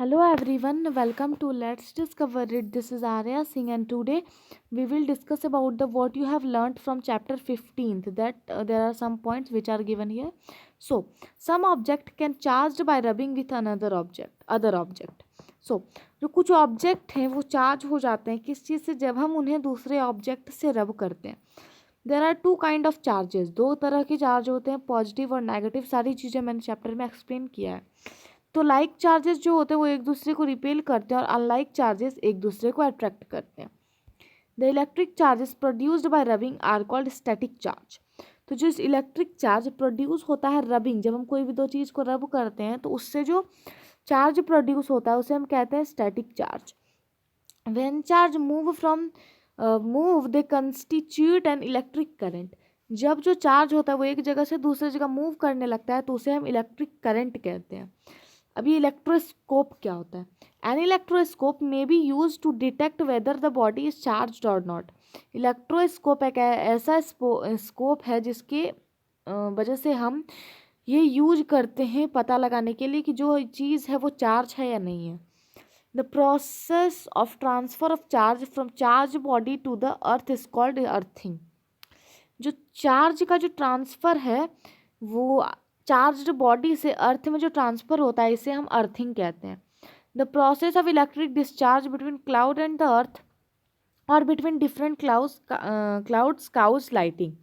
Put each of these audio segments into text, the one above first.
Hello everyone, welcome to Let's Discover It. This is Arya Singh and today we will discuss about the what you have learnt from chapter 15th that there are some points which are given here. So, some object can charged by rubbing with another object, other object. So, जो कुछ object हैं वो charge हो जाते हैं किस चीज़ से जब हम उन्हें दूसरे ऑब्जेक्ट से रब करते हैं. There are two kind of charges, दो तरह के चार्ज होते हैं, पॉजिटिव और नेगेटिव. सारी चीज़ें मैंने चैप्टर में एक्सप्लेन किया है. तो लाइक चार्जेस जो होते हैं वो एक दूसरे को रिपेल करते हैं और अनलाइक चार्जेस एक दूसरे को अट्रैक्ट करते हैं. The electric charges produced by rubbing are called static charge. तो जो इलेक्ट्रिक चार्ज प्रोड्यूस होता है रबिंग, जब हम कोई भी दो चीज़ को रब करते हैं तो उससे जो चार्ज प्रोड्यूस होता है उसे हम कहते हैं static charge. When charge move they constitute an electric current. जब जो चार्ज होता है वो एक जगह से दूसरी जगह मूव करने लगता है तो उसे हम इलेक्ट्रिक करंट कहते हैं. अभी इलेक्ट्रोस्कोप क्या होता है? An electroscope may be use to detect whether the body is charge और नॉट. इलेक्ट्रोस्कोप एक ऐसा स्कोप है जिसके वजह से हम ये यूज करते हैं पता लगाने के लिए कि जो चीज़ है वो चार्ज है या नहीं है. The process of transfer of charge from charge body to the earth is called earthing. जो चार्ज का जो ट्रांसफ़र है वो चार्ज्ड बॉडी से अर्थ में जो ट्रांसफ़र होता है इसे हम अर्थिंग कहते हैं. The process of electric discharge between cloud and the earth और between different clouds cause lightning.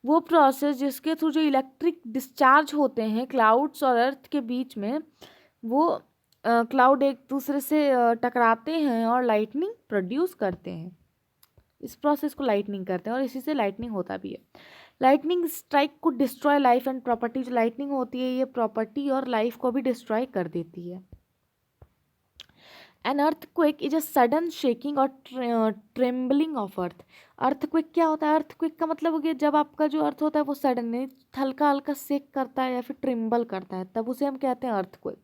वो प्रोसेस जिसके थ्रू जो इलेक्ट्रिक डिस्चार्ज होते हैं क्लाउड्स और अर्थ के बीच में, वो क्लाउड एक दूसरे से टकराते हैं और लाइटनिंग प्रोड्यूस करते हैं. इस प्रोसेस को लाइटनिंग करते हैं और इसी से लाइटनिंग होता भी है. लाइटनिंग स्ट्राइक को डिस्ट्रॉय लाइफ एंड प्रॉपर्टी. जो लाइटनिंग होती है ये प्रॉपर्टी और लाइफ को भी डिस्ट्रॉय कर देती है. An earthquake is a sudden shaking और ट्रेम्बलिंग ऑफ अर्थ. अर्थक्वेक क्या होता है? अर्थक्वेक का मतलब हो गया जब आपका जो अर्थ होता है वो सडन हल्का हल्का शेक करता है या फिर ट्रिम्बल करता है, तब उसे हम कहते हैं earthquake.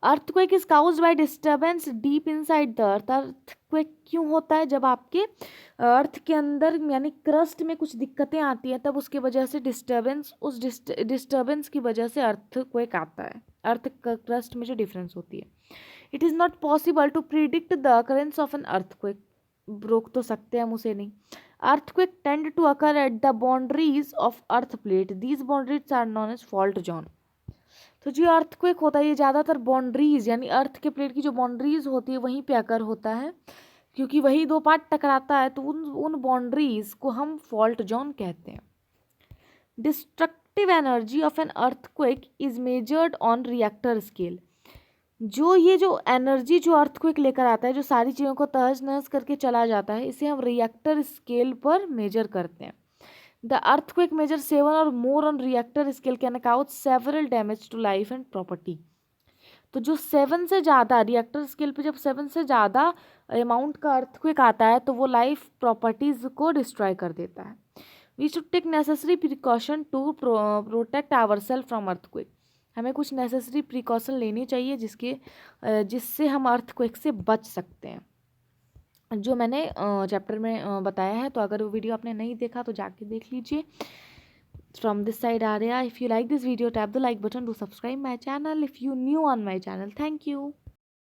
Earthquake is caused bye disturbance deep inside the earth. Earthquake क्यों होता है? जब आपके अर्थ के अंदर यानी क्रस्ट में कुछ दिक्कतें आती हैं तब उसकी वजह से डिस्टर्बेंस, उस डिस्टर्बेंस की वजह से अर्थक्वेक आता है. अर्थ क्रस्ट में जो डिफरेंस होती है. It is not possible to predict the occurrence of an earthquake. रोक तो सकते हैं हम उसे नहीं. Earthquake tend to occur at the boundaries of earth plate. These boundaries are known as fault zone. तो जो अर्थक्वेक होता है ये ज़्यादातर बाउंड्रीज यानी अर्थ के प्लेट की जो बाउंड्रीज होती है वहीं पे अकर होता है, क्योंकि वही दो पार्ट टकराता है तो उन बाउंड्रीज को हम फॉल्ट जोन कहते हैं. Destructive energy of an earthquake is measured on Richter scale. जो ये जो एनर्जी जो अर्थक्वेक लेकर आता है, जो सारी चीज़ों को तहस नहस करके चला जाता है, इसे हम रिएक्टर स्केल पर मेजर करते हैं. द अर्थक्वेक मेजर 7 और more on Richter scale can account several damage to life and property. तो जो 7 से ज़्यादा रिएक्टर स्केल पे जब 7 से ज़्यादा अमाउंट का अर्थक्वेक आता है तो वो लाइफ प्रॉपर्टीज़ को डिस्ट्रॉय कर देता है. We should take necessary precaution to protect our self from earthquake. हमें कुछ नेसेसरी प्रिकॉशन लेनी चाहिए जिससे हम अर्थक्वेक से बच सकते हैं, जो मैंने चैप्टर में बताया है. तो अगर वो वीडियो आपने नहीं देखा तो जाके देख लीजिए. From this side Arya, if you like this video tap the like button to subscribe my channel if you new on my channel. Thank you.